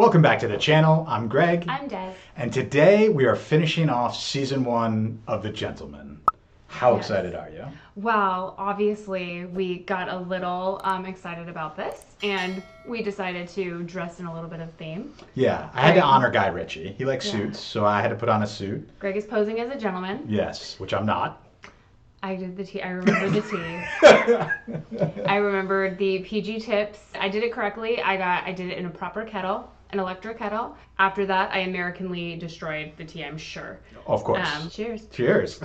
Welcome back to the channel. I'm Greg. I'm Des. And today we are finishing off season 1 of The Gentlemen. How excited are you? Well, obviously we got a little excited about this, and we decided to dress in a little bit of theme. Yeah, I had to honor Guy Ritchie. He likes suits, so I had to put on a suit. Greg is posing as a gentleman. Yes, which I'm not. I did the T. I remember the T. I remembered the PG tips. I did it correctly. I did it in a proper kettle, an electric kettle. After that, I Americanly destroyed the tea, I'm sure. Of course. Cheers. Cheers.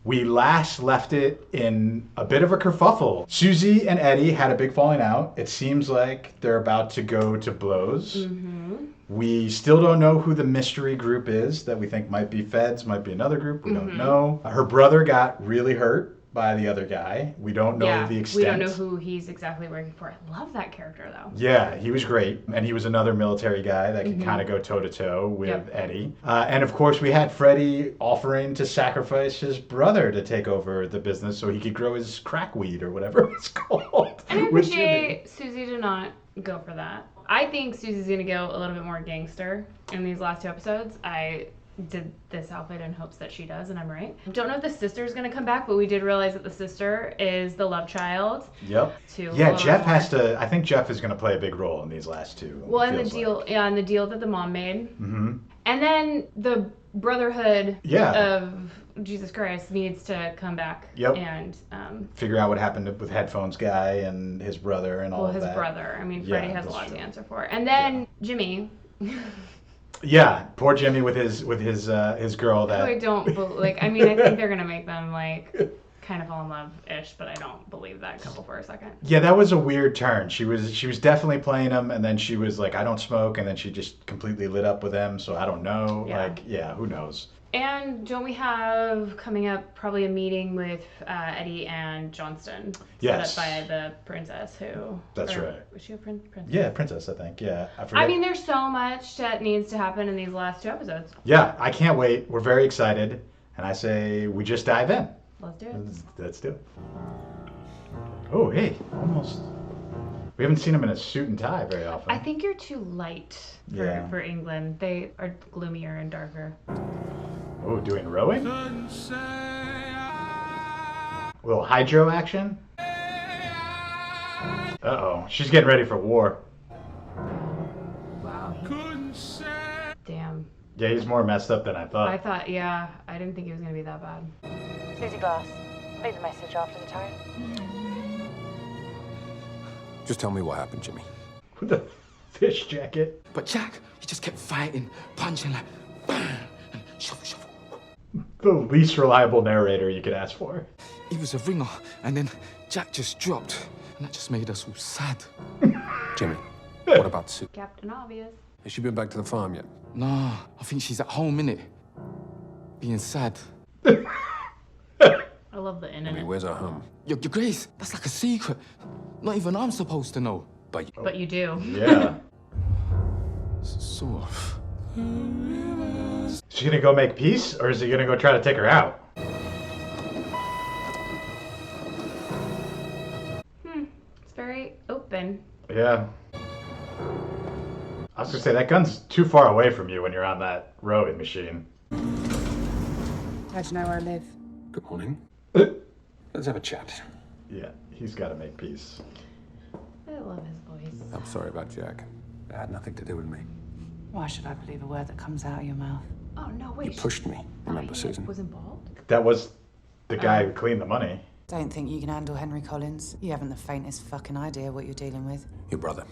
We last left it in a bit of a kerfuffle. Susie and Eddie had a big falling out. It seems like they're about to go to blows. Mm-hmm. We still don't know who the mystery group is that we think might be feds, might be another group. We don't know. Her brother got really hurt by the other guy. We don't know the extent. We don't know who he's exactly working for. I love that character though. Yeah, he was great. And he was another military guy that could kind of go toe to toe with Eddie. And of course we had Freddie offering to sacrifice his brother to take over the business so he could grow his crack weed or whatever it's called. And I appreciate Susie did not go for that. I think Susie's gonna go a little bit more gangster in these last 2 episodes. I did this outfit in hopes that she does, and I'm right. Don't know if the sister is going to come back, but we did realize that the sister is the love child. Yep. Yeah, Jeff has to. I think Jeff is going to play a big role in these last 2. Well, and the deal, and the deal that the mom made. Mm-hmm. And then the brotherhood of Jesus Christ needs to come back. Yep. And figure out what happened with Headphones Guy and his brother and all of that. Well, his brother. I mean, Freddie has a lot to answer for. And then Jimmy. Yeah, poor Jimmy with his girl that. I don't like. I mean, I think they're gonna make them like kind of fall in love-ish, but I don't believe that couple for a second. Yeah, that was a weird turn. She was definitely playing him, and then she was like, "I don't smoke," and then she just completely lit up with him. So I don't know. Yeah. Like, yeah, who knows? And don't we have coming up probably a meeting with Eddie and Johnston? Yes. Set up by the princess who... That's right. Was she a princess? Yeah, princess, I think. Yeah, I forget. I mean, there's so much that needs to happen in these last 2 episodes. Yeah, I can't wait. We're very excited. And I say we just dive in. Let's do it. Let's do it. Oh, hey, almost... We haven't seen him in a suit and tie very often. I think you're too light for England. They are gloomier and darker. Oh, doing rowing? A little hydro action? Uh-oh, she's getting ready for war. Wow. Damn. Yeah, he's more messed up than I thought. I didn't think he was going to be that bad. Susie Glass, leave a message after the tone. Just tell me what happened, Jimmy. With the fish jacket. But Jack, he just kept fighting, punching like, bam, and shuffle, shuffle. The least reliable narrator you could ask for. He was a ringer, and then Jack just dropped, and that just made us all sad. Jimmy, what about Sue? Captain Obvious. Has she been back to the farm yet? Nah, I think she's at home, innit? Being sad. I love the internet. I mean, where's her home? Your Grace, that's like a secret. Not even I'm supposed to know. But you do. Yeah. Sort of. Is she gonna go make peace, or is he gonna go try to take her out? It's very open. Yeah. I was gonna say, that gun's too far away from you when you're on that rowing machine. How do you know where I live? Good morning. Let's have a chat. Yeah, he's gotta make peace. I love his voice. I'm sorry about Jack. It had nothing to do with me. Why should I believe a word that comes out of your mouth? Oh, no, wait. You pushed me, remember, He Susan? was involved? That was the guy who cleaned the money. Don't think you can handle Henry Collins. You haven't the faintest fucking idea what you're dealing with. Your brother.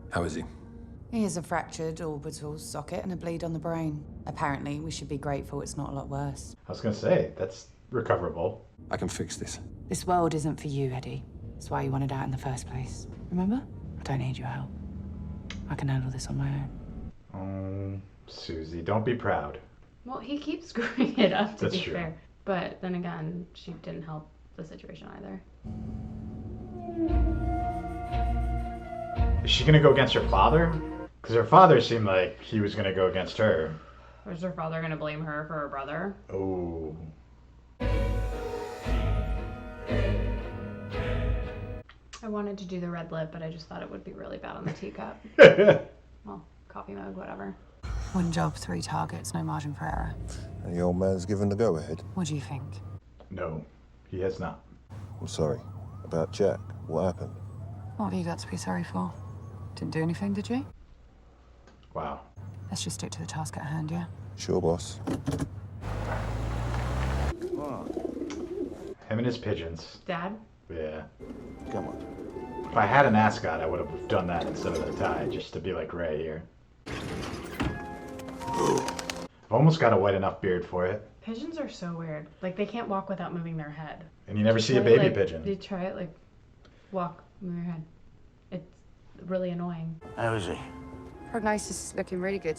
How is he? He has a fractured orbital socket and a bleed on the brain. Apparently, we should be grateful it's not a lot worse. I was gonna say, that's recoverable. I can fix this. This world isn't for you, Eddie. That's why you wanted out in the first place. Remember? I don't need your help. I can handle this on my own. Oh, Susie, don't be proud. Well, he keeps screwing it up, to That's be true. fair. But then again, she didn't help the situation either. Is she gonna go against her father? Because her father seemed like he was gonna go against her. Or is her father going to blame her for her brother? Oh. I wanted to do the red lip, but I just thought it would be really bad on the teacup. Well, coffee mug, whatever. One job, 3 targets, no margin for error. And the old man's given the go-ahead. What do you think? No, he has not. I'm sorry. About Jack, what happened? What have you got to be sorry for? Didn't do anything, did you? Wow. Let's just stick to the task at hand, yeah? Sure, boss. Him and his pigeons. Dad? Yeah. Come on. If I had an ascot, I would have done that instead of the tie, just to be like Ray here. I've almost got a white enough beard for it. Pigeons are so weird. Like, they can't walk without moving their head. And you never see a Try, baby like, pigeon. You try it, like, walk, move your head. It's really annoying. How is he? Prognosis is looking really good.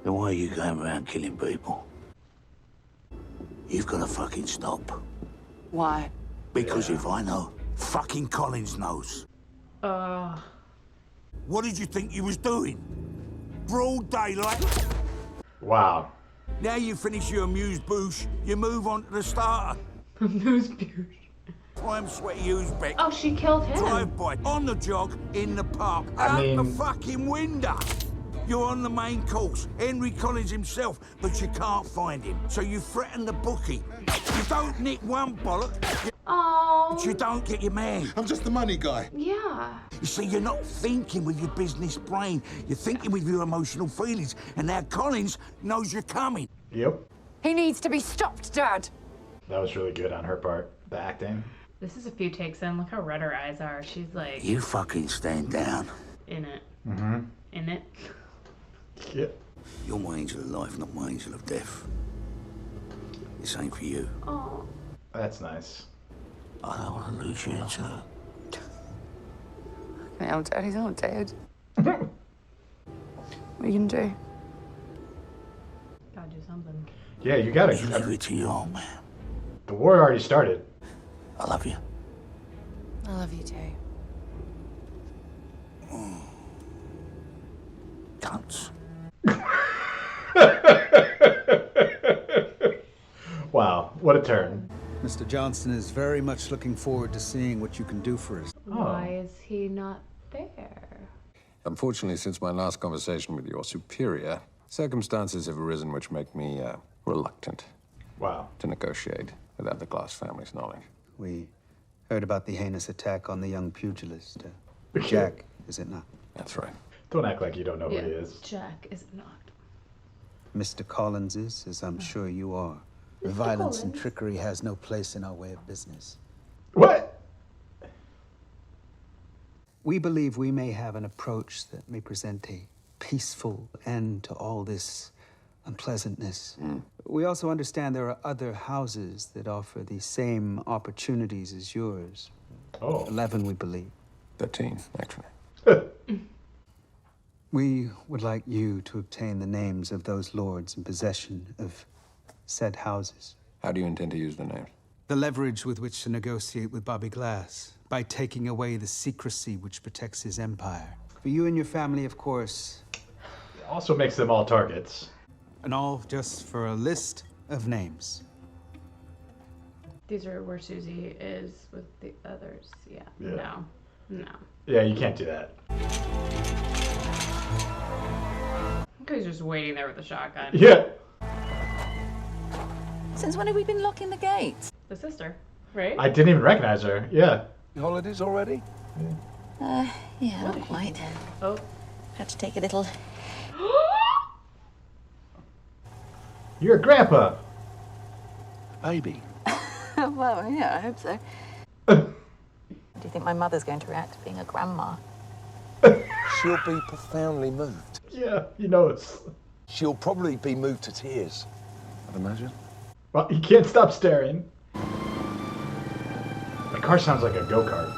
Then why are you going around killing people? You've got to fucking stop. Why? Because if I know, fucking Collins knows. What did you think you was doing? Broad daylight? Wow. Now you finish your amuse-bouche, you move on to the starter. Prime sweaty Uzbek. Oh, she killed him. Drive by, on the jog, in the park, I out the mean- fucking window. You're on the main course, Henry Collins himself, but you can't find him. So you threaten the bookie. You don't nick one bollock, Oh. but you don't get your man. I'm just the money guy. Yeah. You see, you're not thinking with your business brain. You're thinking with your emotional feelings. And now Collins knows you're coming. Yep. He needs to be stopped, Dad! That was really good on her part. The acting. This is a few takes in. Look how red her eyes are. She's like You fucking stand down. in it. Mm-hmm. In it. Yeah. You're my angel of life, not my angel of death. This ain't for you. Oh. That's nice. I don't want to lose you into it. I'm dead, he's not dead. What are you gonna do? Gotta do something. Yeah, you gotta. You leave it to your old man. The war already started. I love you. I love you too. Cunts. Wow, what a turn. Mr. Johnson is very much looking forward to seeing what you can do for us. Why is he not there? Unfortunately, since my last conversation with your superior, circumstances have arisen which make me reluctant Wow. to negotiate without the Glass family's knowledge. We heard about the heinous attack on the young pugilist. Jack, is it not? That's right. Don't act like you don't know who he is. Jack is not. Mr. Collins is, as I'm sure you are. Violence and Collins? trickery has no place in our way of business. What? We believe we may have an approach that may present a peaceful end to all this unpleasantness. We also understand there are other houses that offer the same opportunities as yours. Oh. 11, we believe. 13, actually. We would like you to obtain the names of those lords in possession of said houses. How do you intend to use the names? The leverage with which to negotiate with Bobby Glass, by taking away the secrecy which protects his empire. For you and your family, of course, Also makes them all targets. and all just for a list of names. These are where Susie is with the others. Yeah. Yeah. No. Yeah, you can't do that. Okay, he's just waiting there with the shotgun. Yeah. Since when have we been locking the gates? The sister, right? I didn't even recognize her. Yeah. Holidays already? Yeah, not quite. Oh. Had to take a little. You're a grandpa. Baby. Well, yeah, I hope so. Do you think my mother's going to react to being a grandma? She'll be profoundly moved. Yeah, he knows. She'll probably be moved to tears, I'd imagine. Well, he can't stop staring. The car sounds like a go-kart.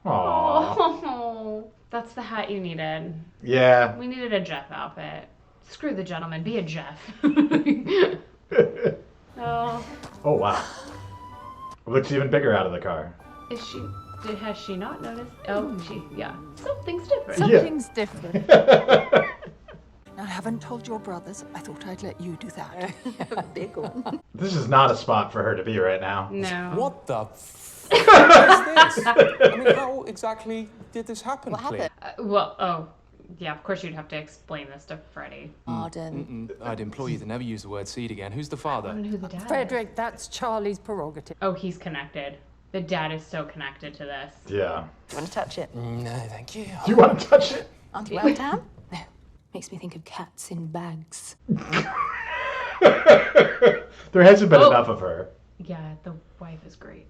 Aww. Oh, that's the hat you needed. Yeah. We needed a Jeff outfit. Screw the gentleman. Be a Jeff. Oh, Oh, wow. It looks even bigger out of the car. is she? Has she not noticed? Oh, yeah. Something's different. Something's different. I haven't told your brothers. I thought I'd let you do that. A big one. This is not a spot for her to be right now. No. What the f is this? I mean, how exactly did this happen, What please? happened? Well, oh, Yeah, of course you'd have to explain this to Freddie. Arden. I'd implore you to never use the word seed again. Who's the I father? don't know who the dad is. Frederick, that's Charlie's prerogative. Oh, he's connected. The dad is so connected to this. Yeah. Do you want to touch it? No, thank you. Do you want to touch it? Aren't you well, Tam? No. Makes me think of cats in bags. There hasn't been enough of her. Yeah, the wife is great.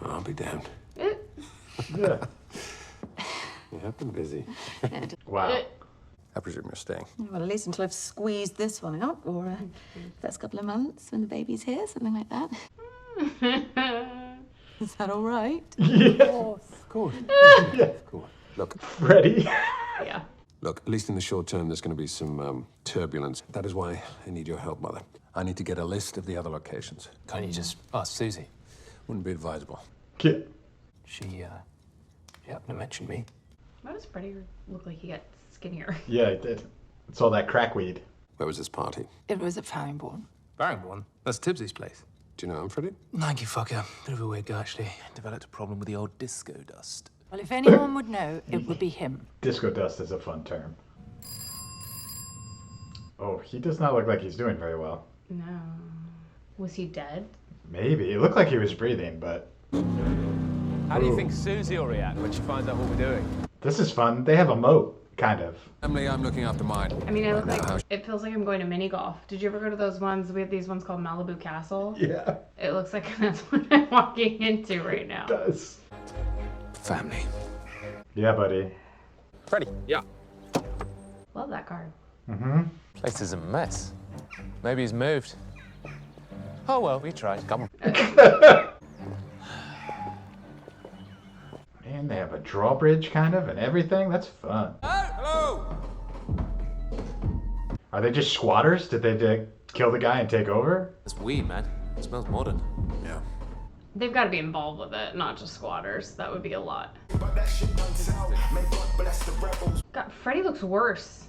I'll be damned. Yeah. You have been busy. Wow. I presume you're staying. Well, at least until I've squeezed this one out, or first couple of months when the baby's here, something like that. Is that all right? Yeah. Of course. Yeah. Of course. Look, Freddie. Yeah. look, at least in the short term, there's going to be some turbulence. That is why I need your help, Mother. I need to get a list of the other locations. Can't you just ask Susie? Wouldn't be advisable. Kid. She happened to mention me. Why does Freddie look like he got skinnier? Yeah, it did. It's all that crackweed. Where was this party? It was at Farringbourne. Barringbourne? That's Tibbsy's place. Do you know him, Freddie? Lanky fucker. Bit of a weird guy, actually. Developed a problem with the old disco dust. Well, if anyone would know, it would be him. Disco dust is a fun term. Oh, he does not look like he's doing very well. No. Was he dead? Maybe. It looked like he was breathing, but... How do you think Susie will react when she finds out what we're doing? This is fun. They have a moat, kind of. Emily, I'm looking after mine. I mean, it feels like I'm going to mini golf. Did you ever go to those ones? We have these ones called Malibu Castle. Yeah. It looks like that's what I'm walking into right now. It does. Family. Yeah, buddy. Freddie. Yeah. Love that card. Mm-hmm. Place is a mess. Maybe he's moved. Oh well, we tried. Come on. Man, they have a drawbridge, kind of, and everything. That's fun. Hello. Are they just squatters? Did they kill the guy and take over? It's weird, man. It smells modern. Yeah. They've got to be involved with it, not just squatters. That would be a lot. God, Freddie looks worse.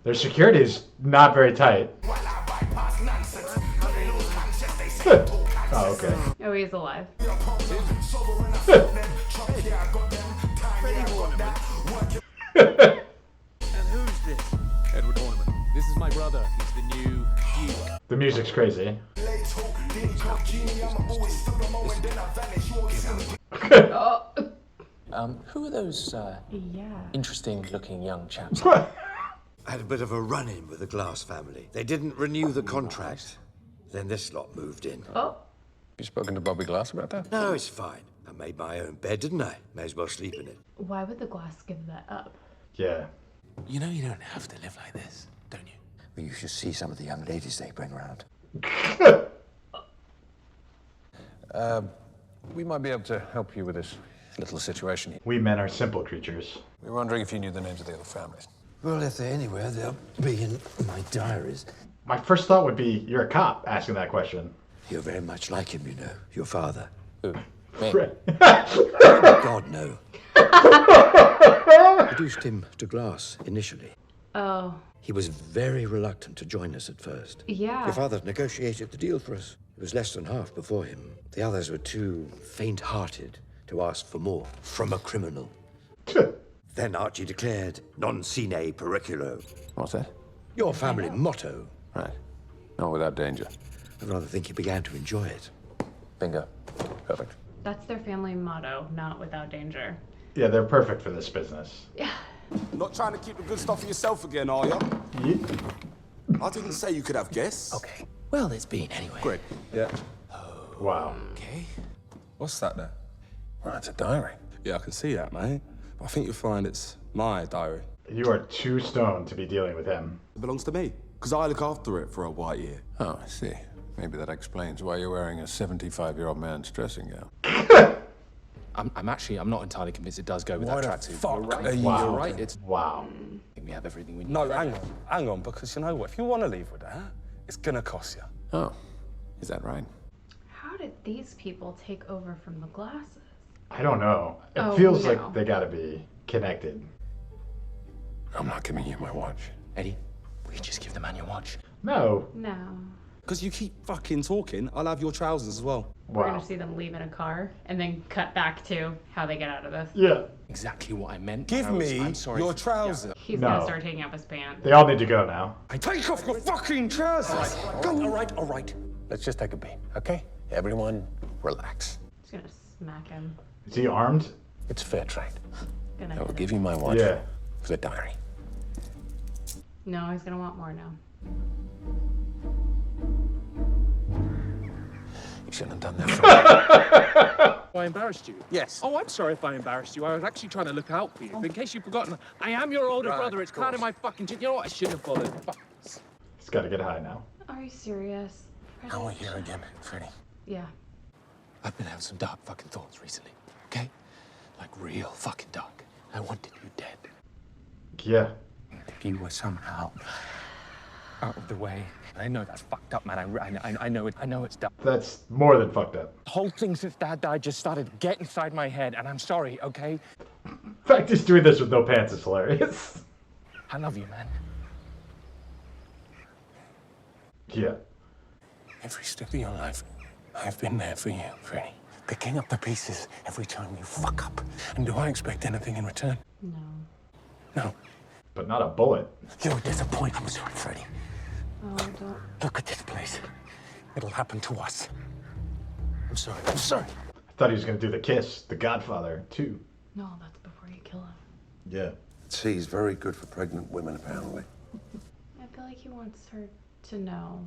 Their security is not very tight. Oh, okay. Oh, he's alive. And who's this? Edward Ornament. This is my brother. He's the new Duke. The music's crazy. Who are those interesting-looking young chaps? I had a bit of a run-in with the Glass family. They didn't renew the contract. Then this lot moved in. Oh. You spoken to Bobby Glass about that? No, it's fine. I made my own bed, didn't I? May as well sleep in it. Why would the Glass give that up? Yeah. You know you don't have to live like this, don't you? Well, you should see some of the young ladies they bring around. We might be able to help you with this little situation here. We men are simple creatures. We were wondering if you knew the names of the other families. Well, if they're anywhere, they'll be in my diaries. My first thought would be, you're a cop asking that question. You're very much like him, you know. Your father. Who? Me? God, no. Introduced him to Glass initially. Oh. He was very reluctant to join us at first. Yeah. Your father negotiated the deal for us. It was less than half before him. The others were too faint-hearted to ask for more from a criminal. Then Archie declared, non sine periculo. What's that? Your family motto. Right. Not without danger. I rather think he began to enjoy it. Bingo. Perfect. That's their family motto, not without danger. Yeah, they're perfect for this business. Yeah. Not trying to keep the good stuff for yourself again, are you? Yeah. I didn't say you could have guests. Okay. Well, it's been anyway. Great. Yeah. Wow. Okay. What's that there? Well, it's a diary. Yeah, I can see that, mate. But I think you'll find it's my diary. You are too stoned to be dealing with him. It belongs to me, because I look after it for a white year. Oh, I see. Maybe that explains why you're wearing a 75-year-old man's dressing gown. I'm not entirely convinced it does go with that tracksuit. Fuck are you? Wow. You're right. It's. Wow. I think we have everything we need. No, hang on, because you know what? If you want to leave with that, it's gonna cost you. Oh, is that right? How did these people take over from the Glasses? I don't know. It Oh, feels no. like they gotta be connected. I'm not giving you my watch. Eddie, we just give the man your watch. No. No. Because you keep fucking talking, I'll have your trousers as well. We're gonna see them leave in a car and then cut back to how they get out of this. Yeah. Exactly what I meant. Give me I'm sorry. your trousers. He's gonna start taking off his pants. They all need to go now. Take off your fucking trousers. All right. Let's just take a beat, okay? Everyone, relax. He's gonna smack him. Is he armed? It's fair trade. Gonna I will hit give him. you my watch Yeah. for the diary. No, he's gonna want more now. You shouldn't have done that. I embarrassed you? Yes. Oh, I'm sorry if I embarrassed you. I was actually trying to look out for you. In case you've forgotten, I am your older brother. It's part of my fucking... You know what? I shouldn't have bothered. Fuck. He's got to get high now. Are you serious? Now we're here again, Freddy. Yeah. I've been having some dark fucking thoughts recently, okay? Like real fucking dark. I wanted you dead. Yeah. If you were somehow out of the way. I know that's fucked up, man. I know it's dumb. That's more than fucked up. The whole thing since Dad died just started to get inside my head, and I'm sorry, okay? In fact, he's doing this with no pants is hilarious. I love you, man. Yeah. Every step of your life, I've been there for you, Freddy. Picking up the pieces every time you fuck up. And do I expect anything in return? No. No. But not a bullet. You're disappointed. I'm sorry, Freddy. Oh, don't. Look at this place. It'll happen to us. I'm sorry. I thought he was going to do the kiss, the Godfather, too. No, that's before you kill him. Yeah. Tea's very good for pregnant women, apparently. I feel like he wants her to know.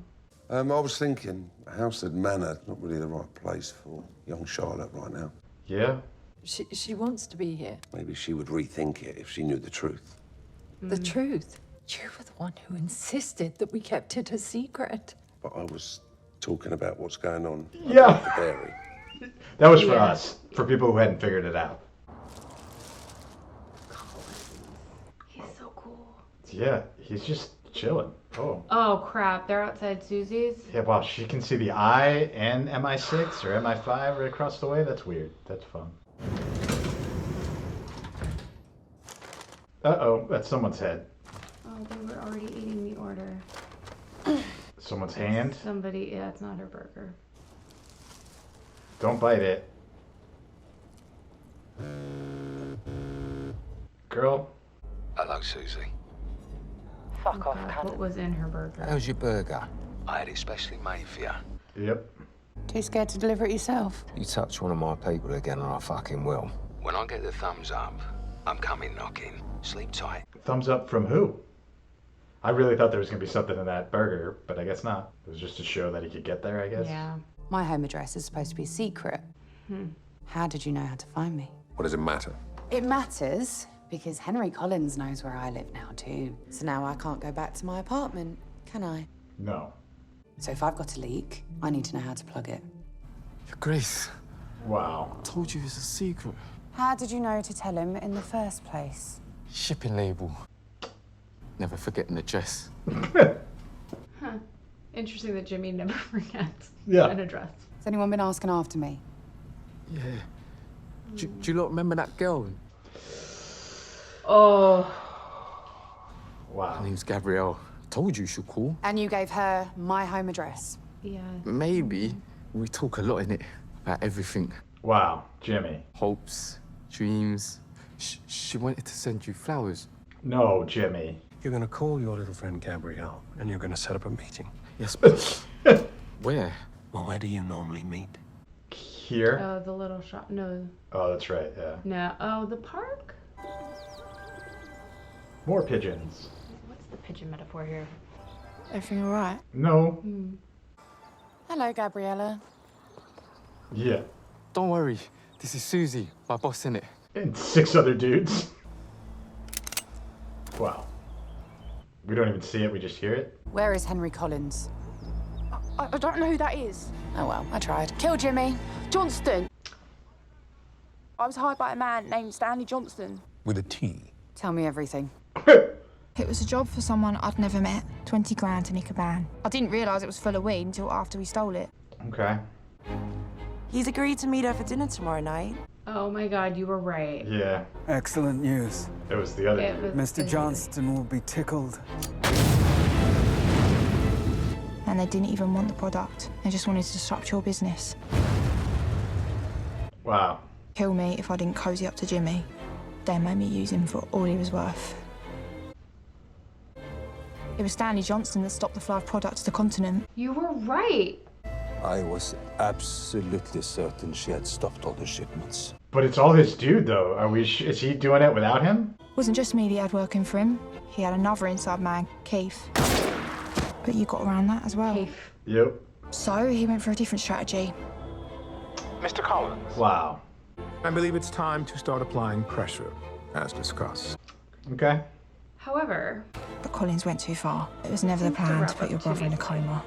I was thinking, Hampstead Manor, not really the right place for young Charlotte right now. Yeah? She wants to be here. Maybe she would rethink it if she knew the truth. The truth? You were the one who insisted that we kept it a secret. But I was talking about what's going on Yeah. at the dairy. That was for us, for people who hadn't figured it out. He's so cool. Yeah, he's just chilling. Oh. Oh, crap. They're outside Susie's? Yeah, wow, she can see the I and MI6 or MI5 right across the way. That's weird. That's fun. Uh-oh, that's someone's head. Oh, they were already eating the order. Someone's hand. Somebody, yeah, it's not her burger. Don't bite it. Girl. Hello, Susie. Fuck off, what was in her burger? How's your burger? I had it specially made for you. Yep. Too scared to deliver it yourself? You touch one of my people again and I fucking will. When I get the thumbs up, I'm coming knocking. Sleep tight. Thumbs up from who? I really thought there was going to be something in that burger, but I guess not. It was just to show that he could get there, I guess. Yeah. My home address is supposed to be a secret. How did you know how to find me? What does it matter? It matters because Henry Collins knows where I live now too. So now I can't go back to my apartment, can I? No. So if I've got a leak, I need to know how to plug it. Grace. Wow. I told you it's a secret. How did you know to tell him in the first place? Shipping label. Never forget an address. Huh. Interesting that Jimmy never forgets an address. Has anyone been asking after me? Yeah. Do you lot remember that girl? Oh. Wow. Her name's Gabrielle. Told you she'll call. And you gave her my home address? Yeah. Maybe. We talk a lot in it about everything. Wow, Jimmy. Hopes, dreams. She wanted to send you flowers. No, Jimmy. You're going to call your little friend Gabrielle and you're going to set up a meeting. Yes, but where? Well, where do you normally meet? Here? Oh, the little shop. No. Oh, that's right, yeah. No. Oh, the park? More pigeons. What's the pigeon metaphor here? Everything all right? No. Hello, Gabriella. Yeah. Don't worry. This is Susie, my boss, innit? And 6 other dudes. Wow. We don't even see it, we just hear it. Where is Henry Collins? I don't know who that is. Oh well, I tried. Kill Jimmy. Johnston. I was hired by a man named Stanley Johnston. With a T. Tell me everything. It was a job for someone I'd never met. 20 grand to nick a van. I didn't realise it was full of weed until after we stole it. Okay. He's agreed to meet her for dinner tomorrow night. Oh my God, you were right. Yeah. Excellent news. It was the other. It was Mr. Johnston will be tickled. and they didn't even want the product. They just wanted to disrupt your business. Wow. Kill me if I didn't cozy up to Jimmy. They made me use him for all he was worth. It was Stanley Johnson that stopped the flow of product to the continent. You were right. I was absolutely certain she had stopped all the shipments. But it's all his dude, though. Is he doing it without him? It wasn't just me that he had working for him. He had another inside man, Keith. But you got around that as well. Keith. Yep. So he went for a different strategy. Mr. Collins. Wow. I believe it's time to start applying pressure, as discussed. Okay. However, But Collins went too far. It was never the plan to put your brother in a coma.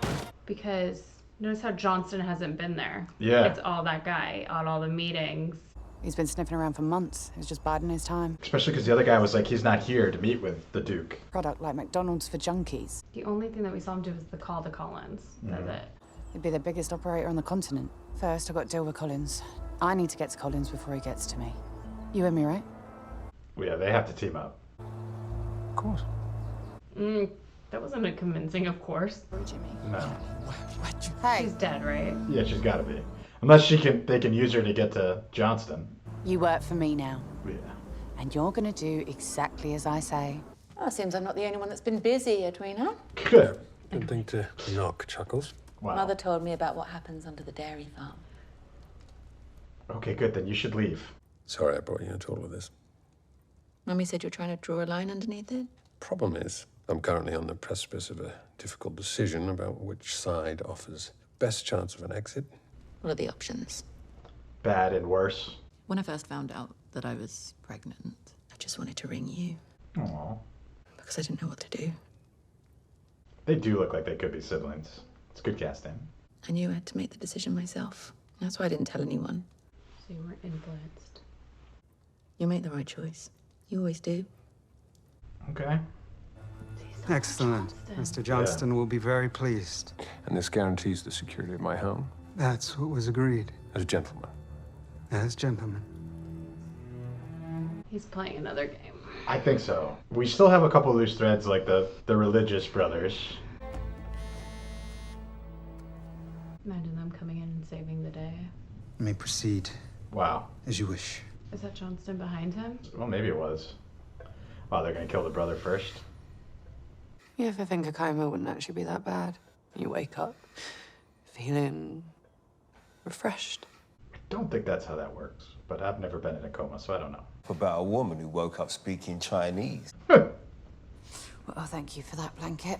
because notice how Johnston hasn't been there. Yeah. It's all that guy on all the meetings. He's been sniffing around for months. He was just biding his time. Especially because the other guy was like, he's not here to meet with the Duke. Product like McDonald's for junkies. The only thing that we saw him do was the call to Collins. That's it. He'd be the biggest operator on the continent. First, I've got to deal with Collins. I need to get to Collins before he gets to me. You and me, right? Well, yeah, they have to team up. Of course. That wasn't a convincing, of course. Jimmy. No. Hey, She's dead, right? Yeah, she's got to be. Unless they can use her to get to Johnston. you work for me now. Yeah. And you're going to do exactly as I say. Oh, seems I'm not the only one that's been busy, Edwina. Good. Good thing to knock, Chuckles. Wow. Mother told me about what happens under the dairy farm. Okay, good. Then you should leave. Sorry I brought you into all of this. Mummy said you're trying to draw a line underneath it. Problem is, I'm currently on the precipice of a difficult decision about which side offers best chance of an exit. What are the options? Bad and worse. When I first found out that I was pregnant, I just wanted to ring you. Aww. Because I didn't know what to do. They do look like they could be siblings. It's good casting. I knew I had to make the decision myself. That's why I didn't tell anyone. So you weren't influenced. You make the right choice. You always do. Okay. Excellent. Mr. Johnston will be very pleased. And this guarantees the security of my home. That's what was agreed. As a gentleman. As gentlemen. He's playing another game. I think so. We still have a couple loose threads, like the religious brothers. Imagine them coming in and saving the day. You may proceed. Wow. As you wish. Is that Johnston behind him? Well, maybe it was. Wow, they're gonna kill the brother first. You ever think a coma wouldn't actually be that bad? You wake up feeling refreshed. I don't think that's how that works, but I've never been in a coma, so I don't know. About a woman who woke up speaking Chinese. Well, thank you for that blanket.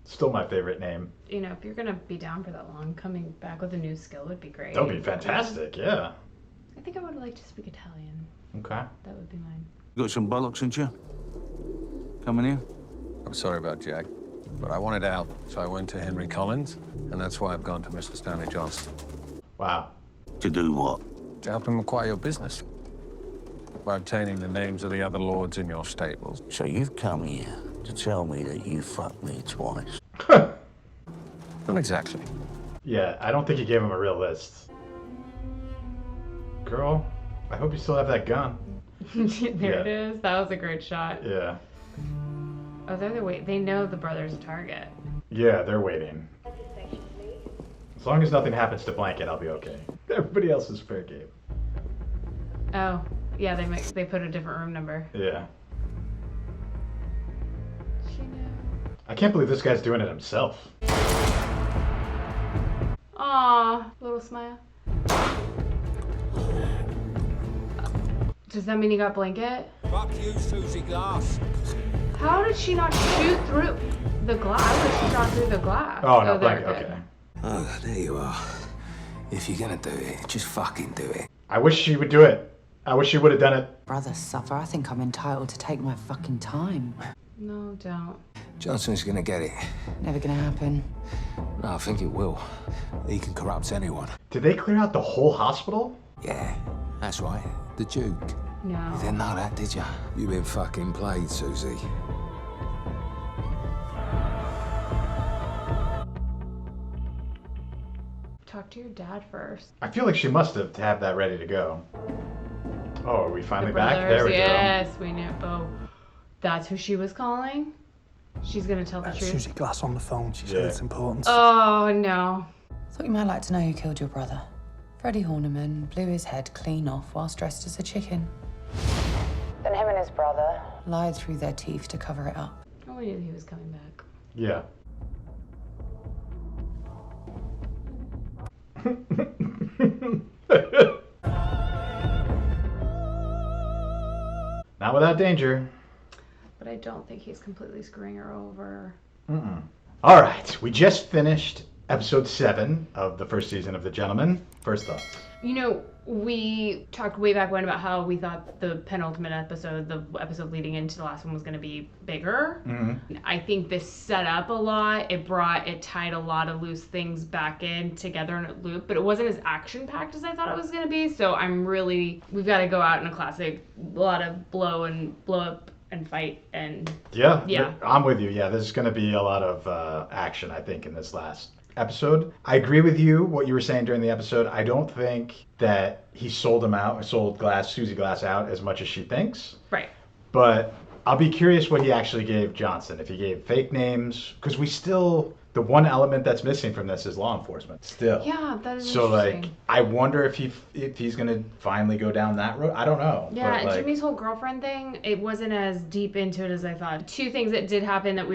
Still my favorite name. You know, if you're gonna be down for that long, coming back with a new skill would be great. That would be fantastic, yeah. I think I would like to speak Italian. Okay. That would be mine. You got some bollocks, ain't you? Coming here? I'm sorry about Jack, but I wanted out, so I went to Henry Collins, and that's why I've gone to Mr. Stanley Johnston. Wow. To do what? To help him acquire your business. By obtaining the names of the other lords in your stables. So you've come here to tell me that you fucked me twice. Not exactly. Yeah, I don't think he gave him a real list. Girl, I hope you still have that gun. There it is. That was a great shot. Yeah. Oh, they know the brother's a target. Yeah, they're waiting. As long as nothing happens to Blanket, I'll be okay. Everybody else is fair game. Oh, yeah, they put a different room number. Yeah. I can't believe this guy's doing it himself. Aw, little smile. Does that mean he got Blanket? Fuck you, Susie Glass. How did she not shoot through the glass? I would have shot through the glass. Oh, no, there, Blanket, okay. Oh, there you are. If you're gonna do it, just fucking do it. I wish she would do it. I wish she would have done it. Brother suffer, I think I'm entitled to take my fucking time. No, don't. Johnson's gonna get it. Never gonna happen. No, I think it will. He can corrupt anyone. Did they clear out the whole hospital? Yeah, that's right. The Duke. No. You didn't know that, did you? You've been fucking played, Susie. Talk to your dad first. I feel like she must have to have that ready to go. Oh, are we finally The back? brothers, There we yes, we knew. Oh, that's who she was calling? She's gonna tell the truth. Susie Glass on the phone. She said it's important. Oh no. Thought you might like to know who killed your brother. Freddie Horniman blew his head clean off whilst dressed as a chicken. Then him and his brother lied through their teeth to cover it up. Oh, we knew he was coming back. Yeah. Not without danger. But I don't think he's completely screwing her over. All right, we just finished episode 7 of the first season of The Gentlemen. First thoughts. You know, we talked way back when about how we thought the penultimate episode, the episode leading into the last one, was going to be bigger. I think this set up a lot. It tied a lot of loose things back in together in a loop, but it wasn't as action-packed as I thought it was going to be. So we've got to go out in a classic, a lot of blow up and fight and yeah. I'm with you. Yeah, there's going to be a lot of action, I think, in this last episode. I agree with you, what you were saying during the episode. I don't think that he sold Susie Glass out as much as she thinks. Right. But I'll be curious what he actually gave Johnson. If he gave fake names, because the one element that's missing from this is law enforcement still. Yeah, that is so interesting. I wonder if he's gonna finally go down that road. I don't know. Yeah, but Jimmy's whole girlfriend thing, it wasn't as deep into it as I thought. 2 things that did happen that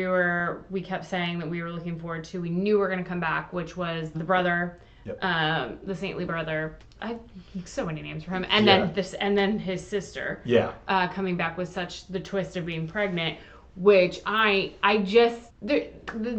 we kept saying that we were looking forward to. We knew we were gonna come back, which was the brother, the saintly brother. I have so many names for him, and then his sister. Yeah. Coming back with the twist of being pregnant, which the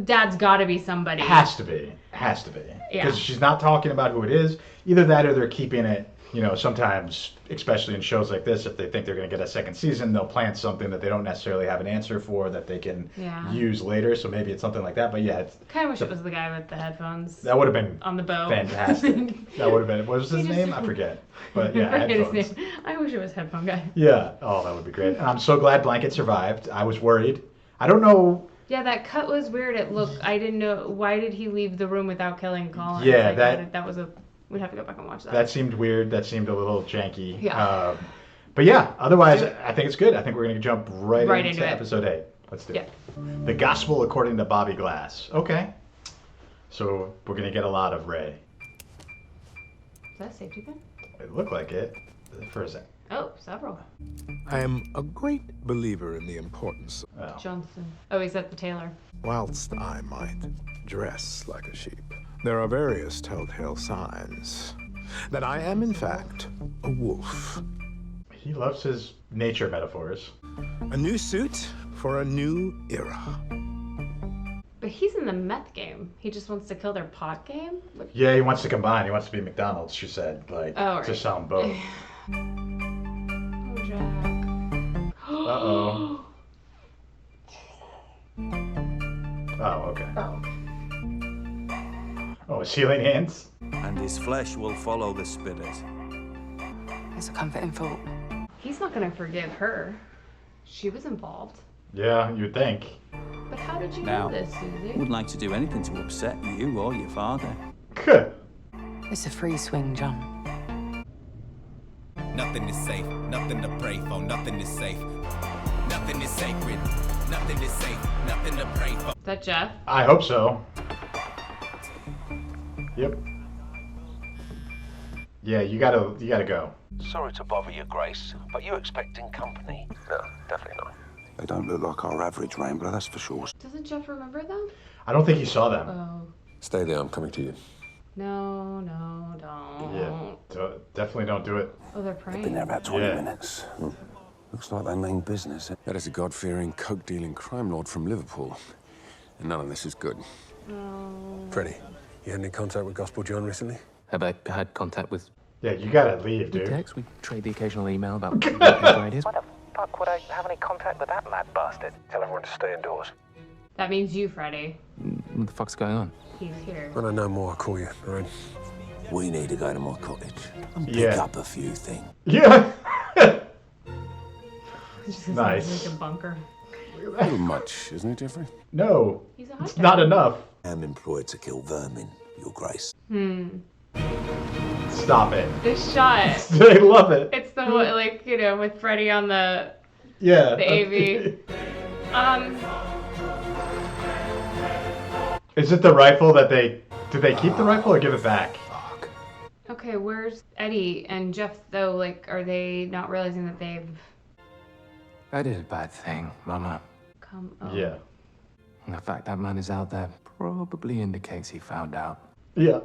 dad's got to be somebody. Has to be. Yeah. Because she's not talking about who it is. Either that or they're keeping it, sometimes, especially in shows like this, if they think they're going to get a second season, they'll plant something that they don't necessarily have an answer for that they can use later. So maybe it's something like that. But yeah. Kind of wish it was the guy with the headphones. That would have been on the boat. Fantastic. That would have been. What was his name? I forget. But yeah, headphones. I wish it was headphone guy. Yeah. Oh, that would be great. And I'm so glad Blanket survived. I was worried. I don't know. Yeah, that cut was weird. I didn't know, why did he leave the room without killing Colin? Yeah, we'd have to go back and watch that. That seemed weird. That seemed a little janky. Yeah. But yeah, otherwise, I think it's good. I think we're going to jump right into episode 8. Let's do it. The Gospel According to Bobby Glass. Okay. So we're going to get a lot of Ray. Is that a safety pin? It looked like it for a second. Oh, several. I am a great believer in the importance of Johnson. Oh, he's at the tailor. Whilst I might dress like a sheep, there are various telltale signs that I am, in fact, a wolf. He loves his nature metaphors. A new suit for a new era. But he's in the meth game. He just wants to kill their pot game? Yeah, he wants to combine. He wants to be McDonald's, she said. To sell them both. Jack. Uh-oh. Oh, okay. Oh, his healing hands? And his flesh will follow the spirit. It's a comforting thought. He's not going to forgive her. She was involved. Yeah, you'd think. But how did you know this, Susie? Wouldn't like to do anything to upset you or your father. It's a free swing, John. Nothing is safe, nothing to pray for, nothing is safe. Nothing is sacred, nothing is safe, nothing to pray for. Is that Jeff? I hope so. Yep. Yeah, you gotta go. Sorry to bother you, Grace, but you expecting company? No, definitely not. They don't look like our average rainbow, that's for sure. Doesn't Jeff remember them? I don't think he saw them. Oh. Stay there, I'm coming to you. No, don't. Yeah, definitely don't do it. Oh, they're praying. Been there about 20 minutes. Looks like they mean business. That is a God-fearing, coke-dealing crime lord from Liverpool. And none of this is good. No. Freddie, you had any contact with Gospel John recently? Have I had contact with... Yeah, you gotta leave, dude. We text, we trade the occasional email about what ideas. Why the fuck would I have any contact with that mad bastard? Tell everyone to stay indoors. That means you, Freddie. What the fuck's going on? He's here. When I know more, I'll call you, all right? We need to go to my cottage and pick up a few things. Yeah. Nice. Like a bunker. A little much, isn't it, Jeffrey? No. He's a hot it's not enough. I'm employed to kill vermin, Your Grace. Stop it. This shot. They love it. It's the one, with Freddie on the the AV. Is it the rifle that did they keep the rifle or give it back? Okay, where's Eddie and Jeff though? Like, are they not realizing that they've I did a bad thing, Mama. come? Oh. Yeah. And the fact that man is out there probably indicates he found out. Yeah.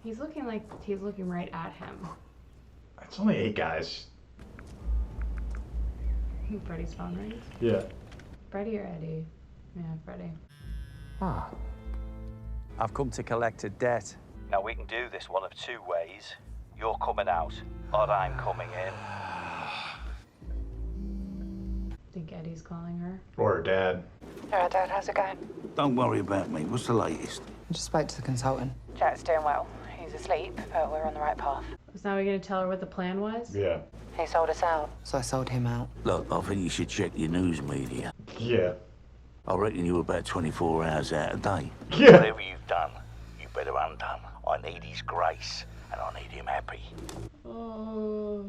He's looking like he's looking right at him. It's only 8 guys. Freddy's phone rings. Yeah. Freddy or Eddie? Yeah, Freddy. Ah. I've come to collect a debt. Now we can do this one of 2 ways. You're coming out, or I'm coming in. Think Eddie's calling her. Or her dad. Alright, Dad, how's it going? Don't worry about me. What's the latest? I just spoke to the consultant. Jack's doing well. He's asleep, but we're on the right path. Was now we gonna tell her what the plan was? Yeah. He sold us out, so I sold him out. Look, I think you should check your news media. Yeah. I reckon you're about 24 hours out a day. Yeah. Whatever you've done, you better undone. I need his grace, and I need him happy. Oh.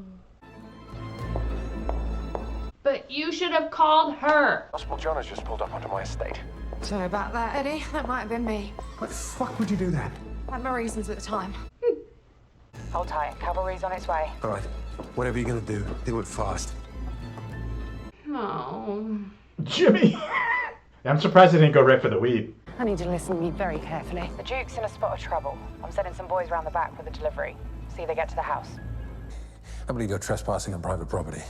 But you should have called her. Possible John has just pulled up onto my estate. Sorry about that, Eddie. That might have been me. Why the fuck would you do that? I had my reasons at the time. Hold tight. Cavalry's on its way. All right. Whatever you're gonna do it fast. Oh. Jimmy! I'm surprised they didn't go right for the weed. I need you to listen to me very carefully. The Duke's in a spot of trouble. I'm sending some boys round the back with a delivery. See they get to the house. I believe you're trespassing on private property.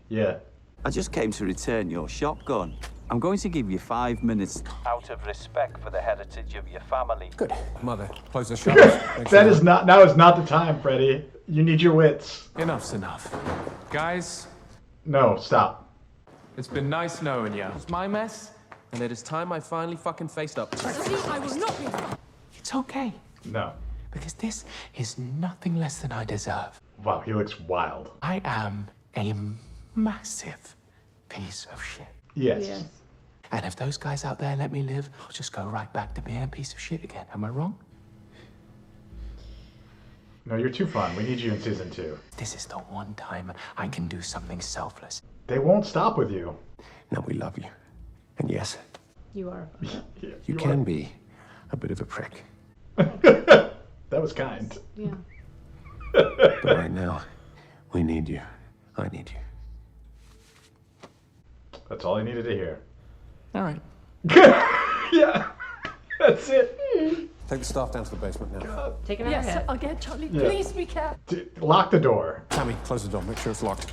Yeah. I just came to return your shotgun. I'm going to give you 5 minutes out of respect for the heritage of your family. Good. Mother, close the shutters. Now is not the time, Freddy. You need your wits. Enough's enough. Guys, No, stop. it's been nice knowing you. It's my mess, and it is time I finally fucking faced up to it. I will not be. It's okay, No. because this is nothing less than I deserve. Wow, he looks wild. I am a massive piece of shit. Yes. Yes. And if those guys out there let me live, I'll just go right back to being a piece of shit again. Am I wrong? No, you're too fun. We need you in season 2. This is the one time I can do something selfless. They won't stop with you. No, we love you. And yes, You are. Yeah, you can be a bit of a prick. That was kind. Yeah. But right now, we need you. I need you. That's all I needed to hear. All right. Yeah. That's it. Take the staff down to the basement now. Take it out Yes, ahead. again, Charlie. Yeah. Please be careful. Lock the door. Tammy, close the door. Make sure it's locked.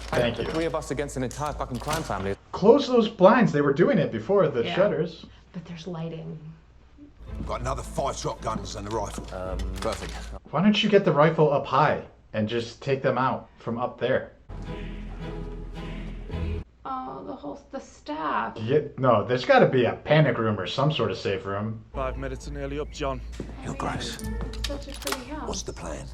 Thank The you. 3 of us against an entire fucking crime family. Close those blinds. They were doing it before the Yeah. shutters. But there's lighting. Got another 5 shotguns and a rifle. Perfect. Why don't you get the rifle up high and just take them out from up there? Oh, the staff. Yeah, no, there's got to be a panic room or some sort of safe room. 5 minutes are nearly up, John. Your grace. Such a pretty house. What's the plan?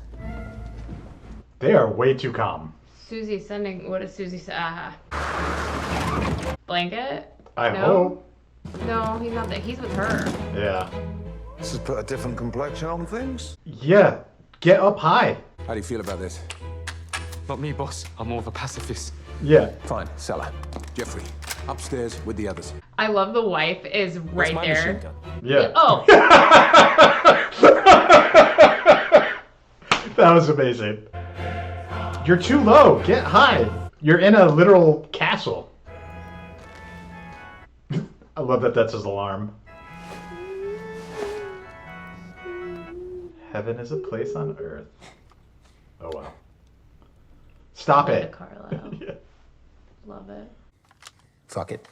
They are way too calm. Susie's sending. What does Susie say? Blanket? I No? hope. No, he's not there. He's with her. Yeah. This has put a different complexion on things. Yeah. Get up high. How do you feel about this? Not me, boss. I'm more of a pacifist. Yeah. Fine, sell her. Jeffrey, upstairs with the others. I love the wife is Where's right my there. machine gun? Yeah. Oh. That was amazing. You're too low. Get high. You're in a literal castle. I love that that's his alarm. Heaven is a place on earth. Oh, wow. Stop it. Carlisle. Yeah. Love it. Fuck it.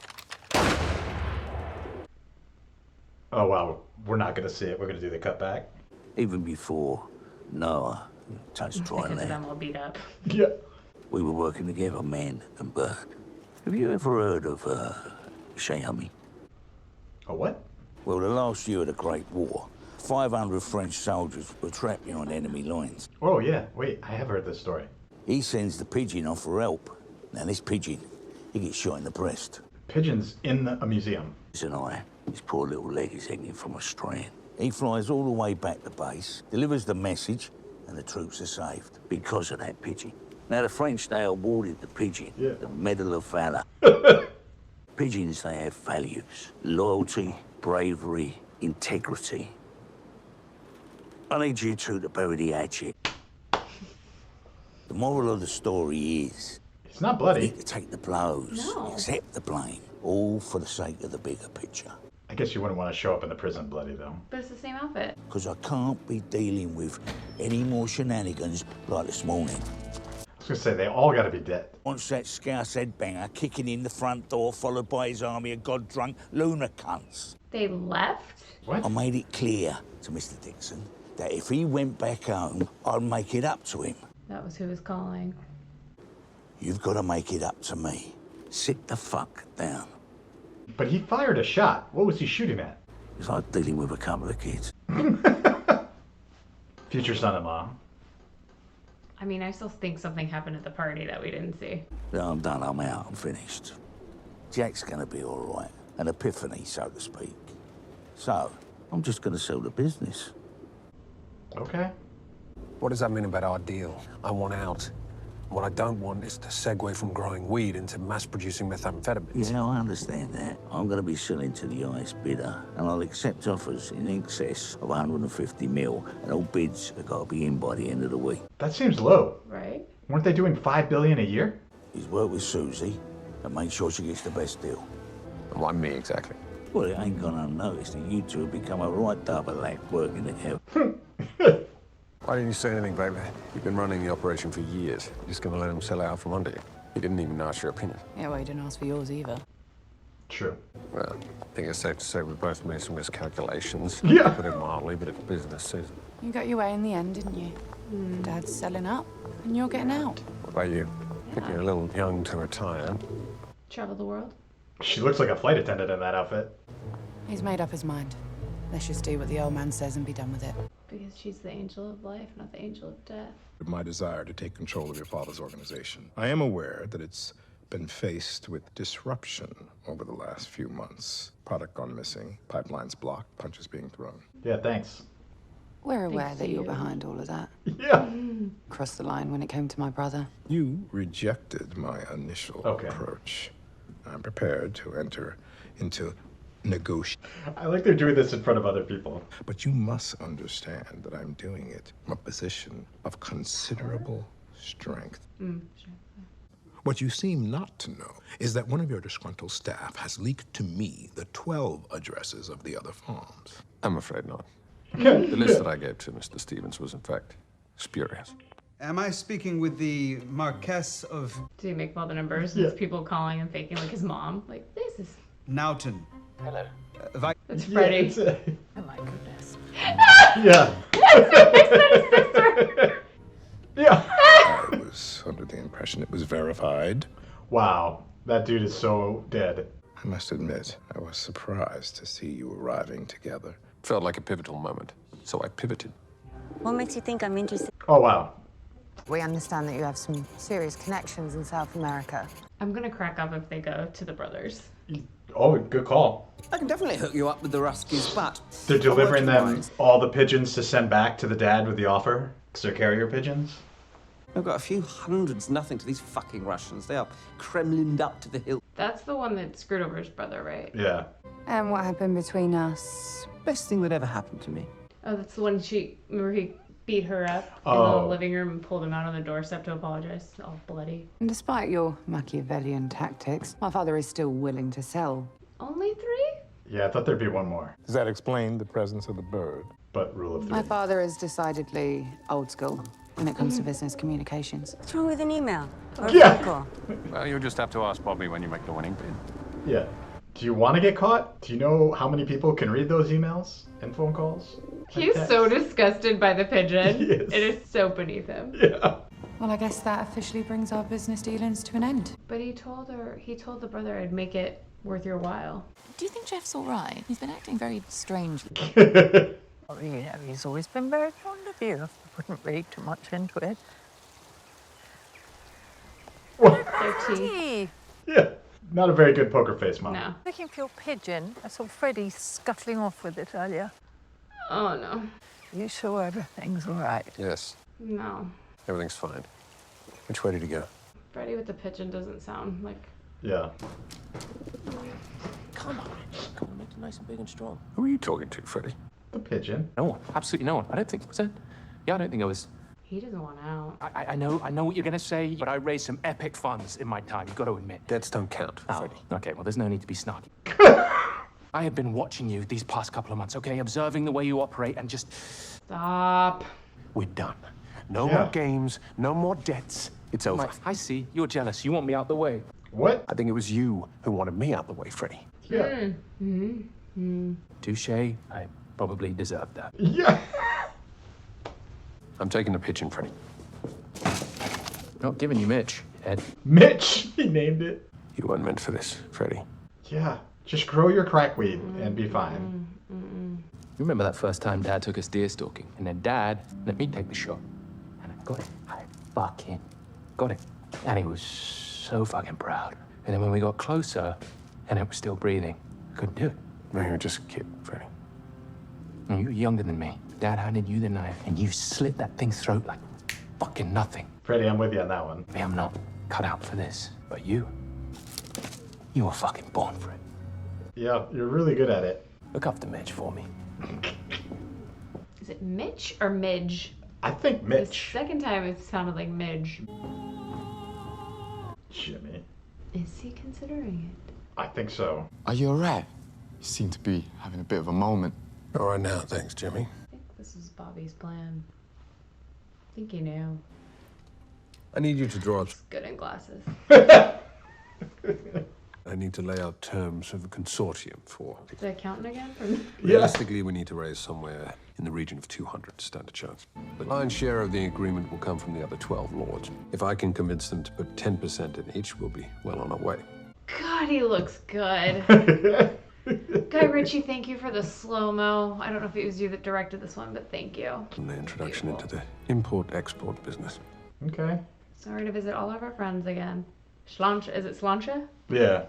Oh, wow. We're not going to see it. We're going to do the cutback. Even before Noah touched dry Because of land, them all beat up. Yeah. we were working together, man and bird. Have you ever heard of Shayami? A what? Well, the last year of the Great War, 500 French soldiers were trapped behind enemy lines. Oh, yeah. Wait, I have heard this story. He sends the pigeon off for help. Now, this pigeon, he gets shot in the breast. Pigeons in a museum. His poor little leg is hanging from a strand. He flies all the way back to base, delivers the message, and the troops are saved because of that pigeon. Now, the French, they awarded the pigeon the Medal of Valor. Pigeons, they have values. Loyalty, bravery, integrity. I need you two to bury the hatchet. The moral of the story is... It's not bloody. You need to take the blows, accept the blame, all for the sake of the bigger picture. I guess you wouldn't want to show up in the prison bloody, though. But it's the same outfit. Because I can't be dealing with any more shenanigans like this morning. I was going to say, they all got to be dead. Once that scouse headbanger kicking in the front door, followed by his army of god-drunk lunar cunts. They left? What? I made it clear to Mr. Dixon that if he went back home, I'd make it up to him. That was who was calling. You've got to make it up to me. Sit the fuck down. But he fired a shot. What was he shooting at? It's like dealing with a couple of kids. Future son-in-law. I mean, I still think something happened at the party that we didn't see. No, I'm done. I'm out. I'm finished. Jack's going to be all right. An epiphany, so to speak. So, I'm just going to sell the business. Okay. What does that mean about our deal? I want out. What I don't want is to segue from growing weed into mass-producing methamphetamines. Yeah, I understand that. I'm going to be selling to the highest bidder, and I'll accept offers in excess of 150 mil, and all bids have got to be in by the end of the week. That seems low. Right? Weren't they doing $5 billion a year? He's worked with Susie and make sure she gets the best deal. Why me, exactly? Well, it ain't gone unnoticed that you two have become a right double act working together. Why didn't you say anything back there? You've been running the operation for years. You're just gonna let him sell out from under you. He didn't even ask your opinion. Yeah, well, he didn't ask for yours either. True. Well, I think it's safe to say we both made some miscalculations. Yeah. Put it mildly, but it's business season. You got your way in the end, didn't you? Dad's selling up, and you're getting out. What about you? I think you're a little young to retire. Travel the world? She looks like a flight attendant in that outfit. He's made up his mind. Let's just do what the old man says and be done with it. Because she's the angel of life, not the angel of death. My desire to take control of your father's organization. I am aware that it's been faced with disruption over the last few months. Product gone missing, pipelines blocked, punches being thrown. Yeah, thanks. We're aware that you're behind all of that. Yeah. Crossed the line when it came to my brother. You rejected my initial approach. I'm prepared to enter into negotiation. I like they're doing this in front of other people. But you must understand that I'm doing it from a position of considerable strength. What you seem not to know is that one of your disgruntled staff has leaked to me the 12 addresses of the other farms. I'm afraid not. The list that I gave to Mr. Stevens was, in fact, spurious. Am I speaking with the Marquess of... Did he make all the numbers? There's people calling and faking like his mom. Like, this is... Naughton? Hello. That's Freddie. Oh my goodness. Yeah. Yeah. I was under the impression it was verified. Wow. That dude is so dead. I must admit, I was surprised to see you arriving together. Felt like a pivotal moment, so I pivoted. What makes you think I'm interested? Oh, wow. We understand that you have some serious connections in South America. I'm gonna crack up if they go to the brothers. Oh, good call. I can definitely hook you up with the Ruskies, but... They're delivering them all the pigeons to send back to the dad with the offer, because they're carrier pigeons. I've got a few hundreds, nothing to these fucking Russians. They are Kremlined up to the hilt. That's the one that screwed over his brother, right? Yeah. And what happened between us? Best thing that ever happened to me. Oh, that's the one remember he beat her up in the living room and pulled him out on the doorstep to apologize, all bloody. And despite your Machiavellian tactics, my father is still willing to sell. Only 3? Yeah, I thought there'd be one more. Does that explain the presence of the bird? But rule of 3. My father is decidedly old school when it comes to business communications. What's wrong with an email? Or a Yeah. phone call? Well, you'll just have to ask Bobby when you make the winning bid. Yeah. Do you want to get caught? Do you know how many people can read those emails and phone calls? He's so disgusted by the pigeon. He is. It is so beneath him. Yeah. Well, I guess that officially brings our business dealings to an end. But he told the brother I'd make it worth your while. Do you think Jeff's all right? He's been acting very strangely. Oh, you know, he's always been very fond of you. I wouldn't read too much into it. Their tea. Yeah. Not a very good poker face, Mom. No. Looking for your pigeon. I saw Freddie scuttling off with it earlier. Oh, no. You sure everything's all right? Yes, No. everything's fine. Which way did he go? Freddie with the pigeon doesn't sound like... Yeah. Come on, come on, make it nice and big and strong. Who are you talking to, Freddy? The pigeon. No one, absolutely no one. I don't think, was it? Yeah, I don't think I was. He doesn't want out. I know what you're gonna say, but I raised some epic funds in my time, you've got to admit. Debts don't count, Freddy. Okay, well, there's no need to be snarky. I have been watching you these past couple of months, okay? Observing the way you operate and just... Stop. We're done. No more games, no more debts. It's over. I see. You're jealous. You want me out the way. What? I think it was you who wanted me out the way, Freddy. Yeah. Touche. I probably deserved that. Yeah. I'm taking the pigeon, Freddy. Not giving you Mitch, Ed. Mitch! He named it. You weren't meant for this, Freddy. Yeah. Just grow your crackweed and be fine. You remember that first time Dad took us deer stalking? And then Dad let me take the shot. And I got it. I fucking got it. And he was so fucking proud. And then when we got closer, and it was still breathing, I couldn't do it. No, you were just a kid, Freddy. And you were younger than me. Dad handed you the knife, and you slit that thing's throat like fucking nothing. Freddie, I'm with you on that one. Maybe I'm not cut out for this, but you were fucking born for it. Yeah, you're really good at it. Look after Mitch for me. Is it Mitch or Midge? I think Mitch. The second time it sounded like Midge. Jimmy. Is he considering it? I think so. Are you alright? You seem to be having a bit of a moment. All right now, thanks, Jimmy. I think this is Bobby's plan. I think he knew. I need you to draw up... Good in glasses. I need to lay out terms of a consortium for... The accountant again? From... Realistically, we need to raise somewhere in the region of 200 to stand a chance. The lion's share of the agreement will come from the other 12 lords. If I can convince them to put 10% in each, we'll be well on our way. God, he looks good. Guy Ritchie, thank you for the slow-mo. I don't know if it was you that directed this one, but thank you. And the introduction into the import-export business. Okay. Sorry to visit all of our friends again. Slancha, is it Slancha? Yeah.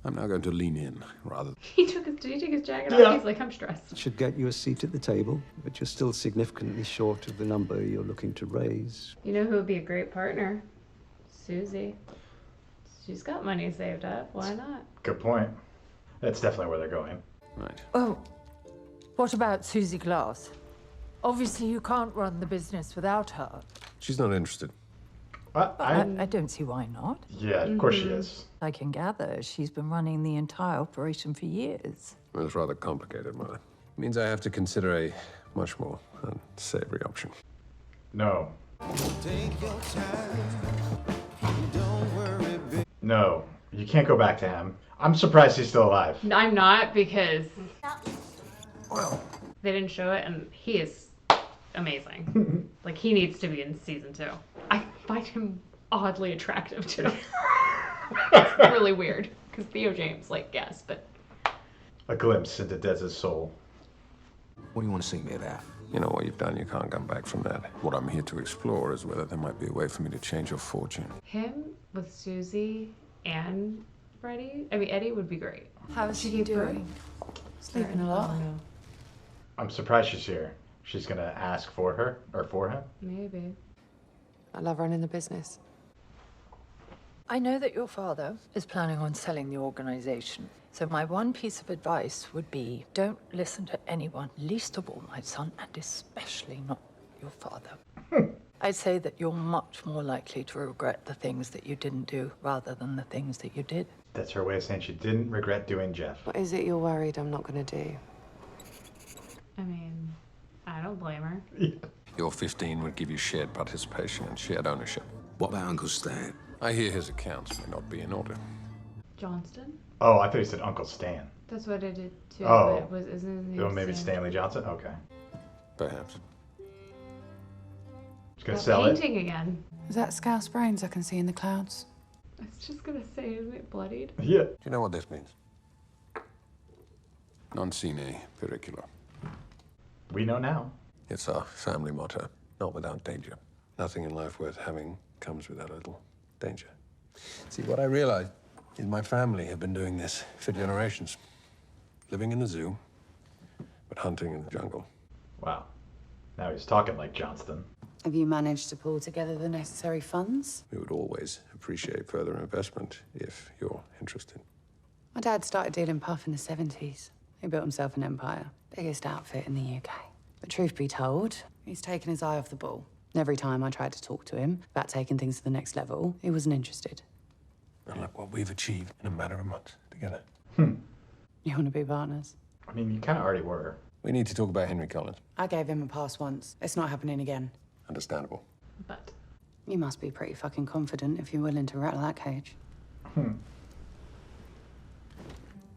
I'm now going to lean in, rather. Did he take his jacket off? He's like, I'm stressed. Should get you a seat at the table, but you're still significantly short of the number you're looking to raise. You know who would be a great partner? Susie. She's got money saved up. Why not? Good point. That's definitely where they're going. Right. Oh, what about Susie Glass? Obviously, you can't run the business without her. She's not interested. I don't see why not. Yeah, of course she is. I can gather she's been running the entire operation for years. Well, it's rather complicated, Mother. It means I have to consider a much more unsavory option. No. Take your time. Don't worry, No. You can't go back to him. I'm surprised he's still alive. I'm not, because well, they didn't show it, and he is amazing. Like, he needs to be in season 2. I find him oddly attractive, too. It's really weird, because Theo James, like, yes, but... A glimpse into Dez's soul. What do you want to see me about? You know what you've done, you can't come back from that. What I'm here to explore is whether there might be a way for me to change your fortune. Him with Susie and Eddie would be great. How's she doing? Sleeping a lot? I'm surprised she's here. She's gonna ask for her, or for him? Maybe. I love running the business. I know that your father is planning on selling the organization. So my one piece of advice would be, don't listen to anyone, least of all my son, and especially not your father. I'd say that you're much more likely to regret the things that you didn't do rather than the things that you did. That's her way of saying she didn't regret doing Jeff. What is it you're worried I'm not gonna do? I mean, I don't blame her. Your 15 would give you shared participation and shared ownership. What about Uncle Stan? I hear his accounts may not be in order. Johnston? Oh, I thought you said Uncle Stan. That's what I did too. Oh. But isn't his name Oh, maybe Stanley Johnson? Okay. Perhaps. She's gonna sell it. Painting again. Is that Scouse brains I can see in the clouds? I was just gonna say, isn't it bloodied? Yeah. Do you know what this means? Non sine periculo. We know now. It's our family motto. Not without danger. Nothing in life worth having comes without a little danger. See, what I realized is my family have been doing this for generations. Living in the zoo, but hunting in the jungle. Wow. Now he's talking like Johnston. Have you managed to pull together the necessary funds? We would always appreciate further investment if you're interested. My dad started dealing puff in the 70s. He built himself an empire. Biggest outfit in the UK. But truth be told, he's taken his eye off the ball. Every time I tried to talk to him about taking things to the next level, he wasn't interested. And look what we've achieved in a matter of months together. You want to be partners? I mean, you kind of already were. We need to talk about Henry Collins. I gave him a pass once. It's not happening again. Understandable. But You must be pretty fucking confident if you're willing to rattle that cage.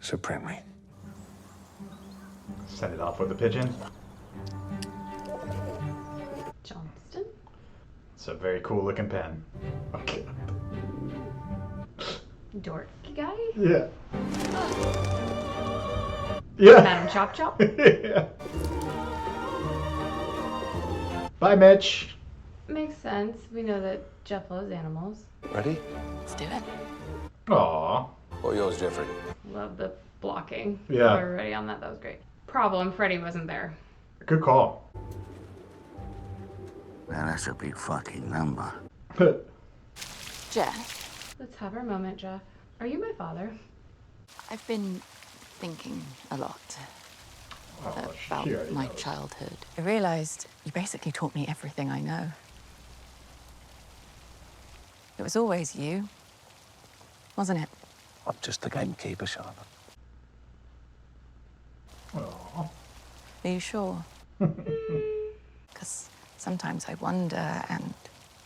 Supremely. Send it off with a pigeon. Johnston? It's a very cool looking pen. Okay. Dorky guy? Yeah. Yeah. Madam Chop Chop? Yeah. Bye, Mitch. Makes sense. We know that Jeff loves animals. Ready? Let's do it. Aw. All yours, Jeffrey. Love the blocking. Yeah. We're ready on that. That was great. Problem, Freddie wasn't there. Good call. Now that's a big fucking number. Jeff, Let's have our moment, Jeff. Are you my father? I've been thinking a lot about she already my knows. childhood. I realized you basically taught me everything I know. It was always you, wasn't it? I'm just the gamekeeper, Charlotte. Aw. Are you sure? Because sometimes I wonder, and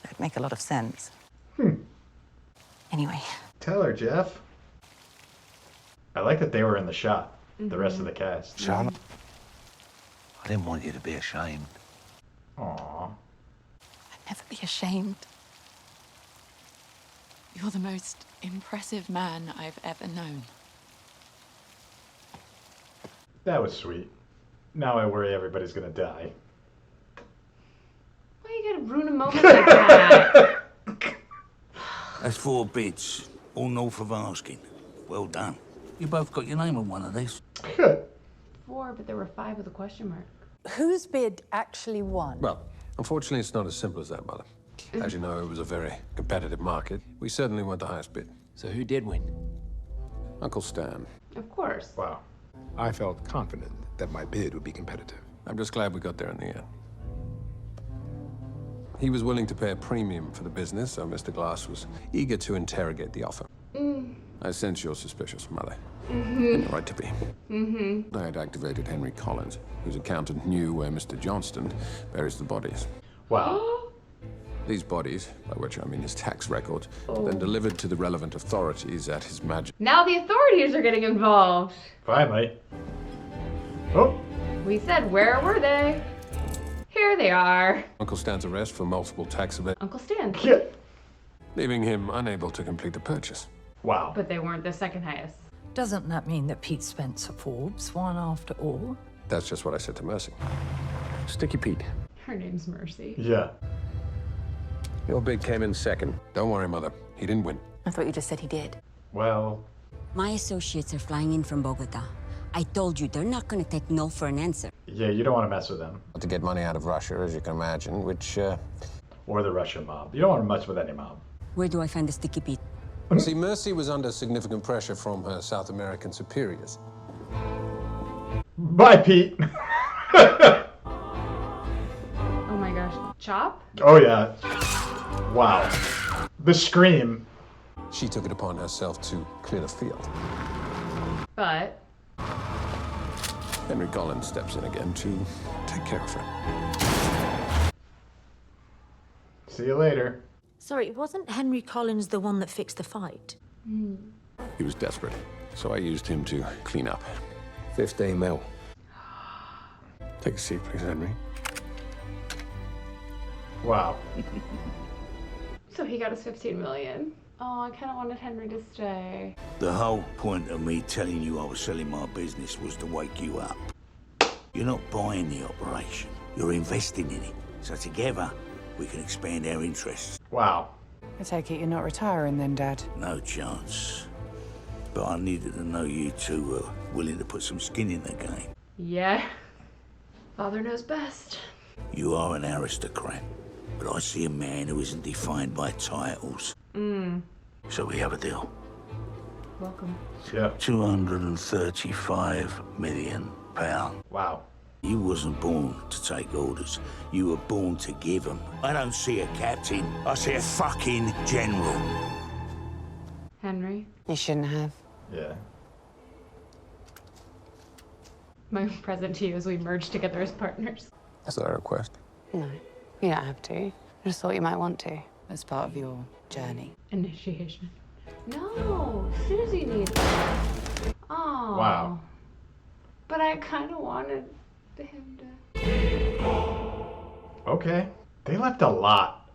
it would make a lot of sense. Anyway. Tell her, Jeff. I like that they were in the shot. The rest of the cast. Charlotte, I didn't want you to be ashamed. Aw. I'd never be ashamed. You're the most impressive man I've ever known. That was sweet. Now I worry everybody's gonna die. Why you gotta ruin a moment like that? That's 4 bids, all north of asking. Well done. You both got your name on one of these. 4, but there were 5 with a question mark. Whose bid actually won? Well, unfortunately, it's not as simple as that, Mother. As you know, it was a very competitive market. We certainly weren't the highest bid. So who did win? Uncle Stan. Of course. Wow. I felt confident that my bid would be competitive. I'm just glad we got there in the end. He was willing to pay a premium for the business, so Mr. Glass was eager to interrogate the offer. I sense you're suspicious, Mother. And you're right to be. I had activated Henry Collins, whose accountant knew where Mr. Johnston buries the bodies. Wow. These bodies, by which I mean his tax record, then delivered to the relevant authorities at His Majesty. Now the authorities are getting involved. Finally. Oh. We said, where were they? Here they are. Uncle Stan's arrest for multiple tax evasions, Uncle Stan. Yeah. leaving him unable to complete the purchase. Wow. But they weren't the second highest. Doesn't that mean that Pete Spencer Forbes won after all? That's just what I said to Mercy. Sticky Pete. Her name's Mercy. Yeah. Your bid came in second. Don't worry, Mother. He didn't win. I thought you just said he did. Well. My associates are flying in from Bogota. I told you, they're not gonna take no for an answer. Yeah, you don't want to mess with them. To get money out of Russia, as you can imagine, which, Or the Russian mob. You don't want to mess with any mob. Where do I find the sticky Pete? See, Mercy was under significant pressure from her South American superiors. Bye, Pete. Oh my gosh. Chop? Oh, yeah. Wow. The scream. She took it upon herself to clear the field. But Henry Collins steps in again to take care of her. See you later. Sorry, wasn't Henry Collins the one that fixed the fight? He was desperate, so I used him to clean up. 15 mil. Take a seat, please, Henry. Wow. so he got his 15 million. Oh, I kind of wanted Henry to stay. The whole point of me telling you I was selling my business was to wake you up. You're not buying the operation, you're investing in it. So together, we can expand our interests. Wow. I take it you're not retiring then, Dad? No chance. But I needed to know you two were willing to put some skin in the game. Yeah. Father knows best. You are an aristocrat, but I see a man who isn't defined by titles. So we have a deal. Welcome. Yeah. £235 million. Wow. You wasn't born to take orders. You were born to give them. I don't see a captain. I see a fucking general. Henry, You shouldn't have. Yeah. my present to you is we merge together as partners. Is that a request? No, you don't have to. I just thought you might want to, as part of your journey. Initiation. No, Susie needs it. Oh. Wow. But I kind of wanted him to. Okay. They left a lot.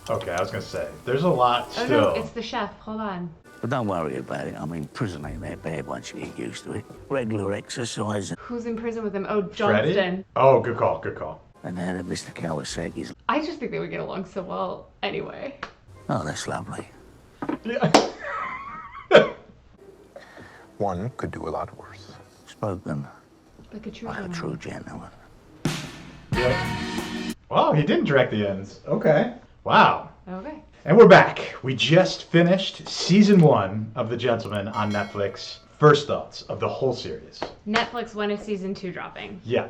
Okay, I was gonna say, there's a lot still. Oh no, it's the chef. Hold on. But don't worry about it. I mean, prison ain't that bad once you get used to it. Regular exercise. Who's in prison with him? Oh, Freddie? Johnston. Oh, good call, good call. And now that Mr. Kawasaki's... I just think they would get along so well anyway. Oh, that's lovely. One could do a lot worse. Spoken Like a true like a gentleman. true gentleman. Yep. Wow, he didn't direct the ends. Okay. Wow. Okay. And we're back. We just finished season 1 of The Gentlemen on Netflix. First thoughts of the whole series. Netflix, when is season 2 dropping? Yeah.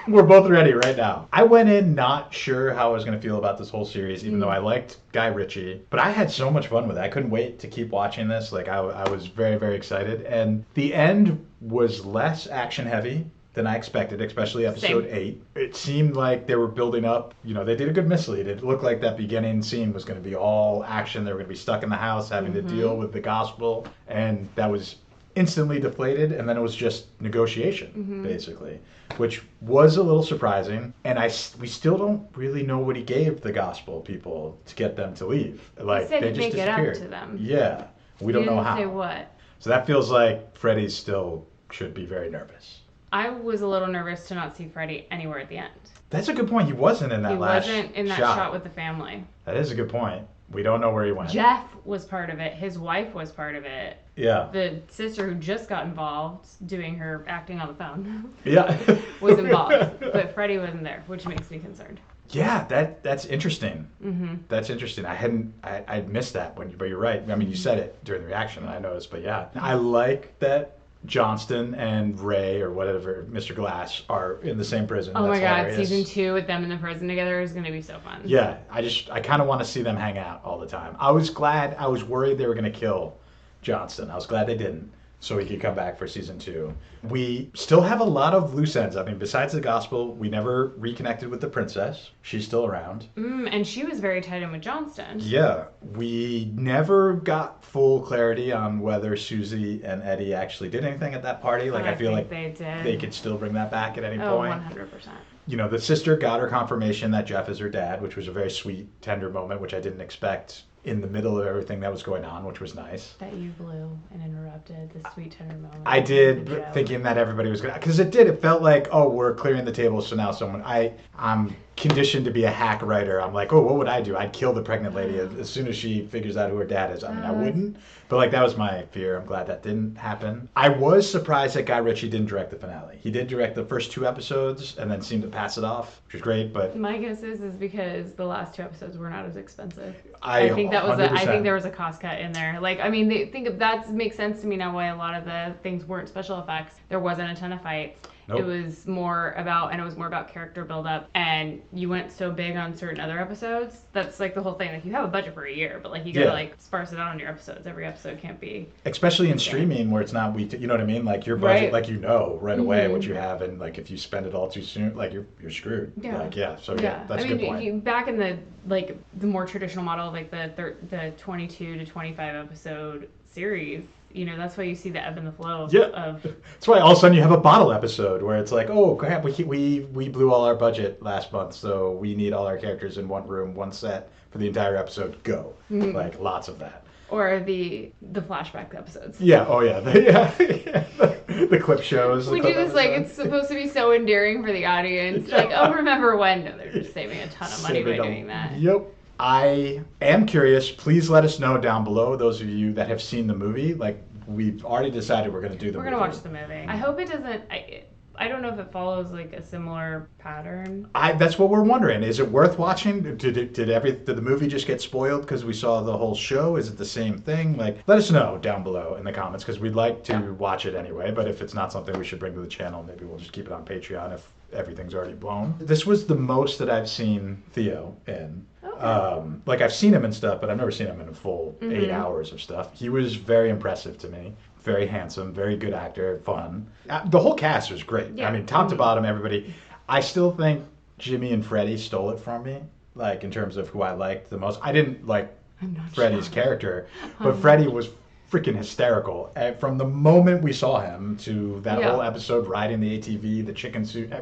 We're both ready right now. I went in not sure how I was going to feel about this whole series, even though I liked Guy Ritchie. But I had so much fun with it. I couldn't wait to keep watching this. Like, I was very, very excited. And the end was less action heavy than I expected, especially episode 8. It seemed like they were building up, you know, they did a good mislead. It looked like that beginning scene was going to be all action. They were going to be stuck in the house having to deal with the gospel. And that was instantly deflated, and then it was just negotiation, basically, which was a little surprising. And we still don't really know what he gave the gospel people to get them to leave. Like, He said they he'd just make it up disappeared. to them. Yeah, we don't know didn't how. say what. So that feels like Freddie still should be very nervous. I was a little nervous to not see Freddie anywhere at the end. That's a good point. He wasn't in that last shot. He wasn't in that shot with the family. That is a good point. We don't know where he went. Jeff was part of it. His wife was part of it. Yeah. The sister who just got involved doing her acting on the phone Yeah. was involved. But Freddie wasn't there, which makes me concerned. Yeah, that's interesting. Mm-hmm. That's interesting. I'd missed that but you're right. I mean, you said it during the reaction, and I noticed. But yeah, I like that Johnston and Ray, or whatever, Mr. Glass, are in the same prison. Oh my God, hilarious. season 2 with them in the prison together is going to be so fun. Yeah, I kind of want to see them hang out all the time. I was worried they were going to kill Johnston. I was glad they didn't, so he could come back for season 2. We still have a lot of loose ends. I mean, besides the gospel, we never reconnected with the princess. She's still around. And she was very tied in with Johnston. Yeah, we never got full clarity on whether Susie and Eddie actually did anything at that party. Like, I feel like they did. They could still bring that back at any Oh, point. 100%. You know, the sister got her confirmation that Jeff is her dad, which was a very sweet, tender moment, which I didn't expect in the middle of everything that was going on, which was nice. That you blew and interrupted the sweet tender moment. I did, thinking that everybody was gonna, because it felt like, oh, we're clearing the table, so now I'm conditioned to be a hack writer. I'm like, oh, what would I do? I'd kill the pregnant lady as soon as she figures out who her dad is. I mean, I wouldn't, but like, that was my fear. I'm glad that didn't happen. I was surprised that Guy Ritchie didn't direct the finale. He did direct the first 2 episodes and then seemed to pass it off, which was great, but My guess is because the last 2 episodes were not as expensive. I think that was 100%. I think there was a cost cut in there. Like, I mean, that makes sense to me now why a lot of the things weren't special effects. There wasn't a ton of fights. Nope. It was more about character buildup, and you went so big on certain other episodes. That's like the whole thing. Like, you have a budget for a year, but like, you gotta like sparse it out on your episodes. Every episode can't be. Especially in streaming where it's not week, you know what I mean? Like, your budget, Right. like, you know right away Mhm. what you have, and like, if you spend it all too soon, like, you're screwed. Yeah. Like, that's a good point. Back in the more traditional model of like the 22 to 25 episode series, you know, that's why you see the ebb and the flow of That's why all of a sudden you have a bottle episode where it's like, oh crap, we blew all our budget last month, so we need all our characters in one room, one set for the entire episode. Go. Mhm. Like, lots of that. or the flashback episodes. Yeah. Oh yeah. The clip shows. We do this like it's supposed to be so endearing for the audience. Like, oh, remember when? No, they're just saving a ton of money by doing that. Yep. I am curious. Please let us know down below, those of you that have seen the movie. Like, we've already decided we're going to do the movie. We're gonna watch the movie. I hope it doesn't. I don't know if it follows like a similar pattern. That's what we're wondering. Is it worth watching? Did the movie just get spoiled because we saw the whole show? Is it the same thing? Like, let us know down below in the comments because we'd like to watch it anyway. But if it's not something we should bring to the channel, maybe we'll just keep it on Patreon if everything's already blown. This was the most that I've seen Theo in. Okay. Like I've seen him and stuff, but I've never seen him in a full 8 hours of stuff. He was very impressive to me. Very handsome, very good actor, fun. The whole cast was great. Yeah. I mean, top to bottom, everybody. I still think Jimmy and Freddie stole it from me, like in terms of who I liked the most. I didn't like Freddie's character, but Freddie was freaking hysterical. From the moment we saw him to that whole episode riding the ATV, the chicken suit,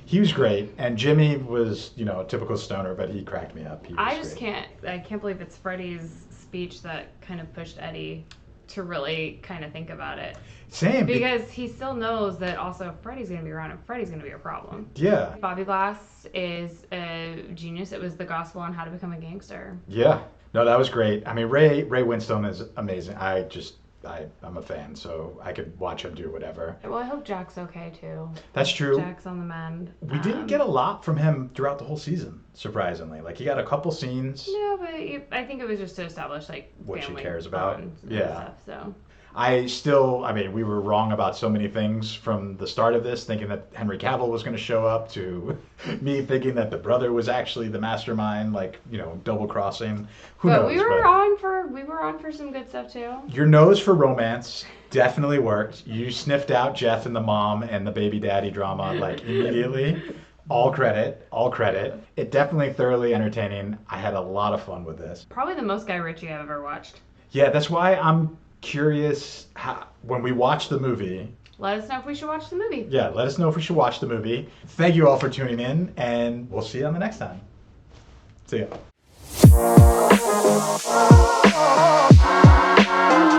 he was great. And Jimmy was, you know, a typical stoner, but he cracked me up. I can't believe it's Freddie's speech that kind of pushed Eddie to really kind of think about it. Same. Because he still knows that also Freddie's going to be around and Freddie's going to be a problem. Yeah. Bobby Glass is a genius. It was the gospel on how to become a gangster. Yeah. No, that was great. I mean, Ray Winstone is amazing. I'm a fan, so I could watch him do whatever. Well, I hope Jack's okay too. That's true. Jack's on the mend. We didn't get a lot from him throughout the whole season, surprisingly. Like, he got a couple scenes. No, but I think it was just to establish like what she family cares about. And stuff, so. I mean, we were wrong about so many things from the start of this, thinking that Henry Cavill was going to show up, to me thinking that the brother was actually the mastermind, like, you know, double crossing. Who knows? We were on for some good stuff too. Your nose for romance definitely worked. You sniffed out Jeff and the mom and the baby daddy drama like immediately. All credit. It definitely thoroughly entertaining. I had a lot of fun with this. Probably the most Guy Ritchie I've ever watched. Yeah, that's why I'm curious when we watch the movie. Let us know if we should watch the movie. Yeah, let us know if we should watch the movie. Thank you all for tuning in, and we'll see you on the next time. See ya.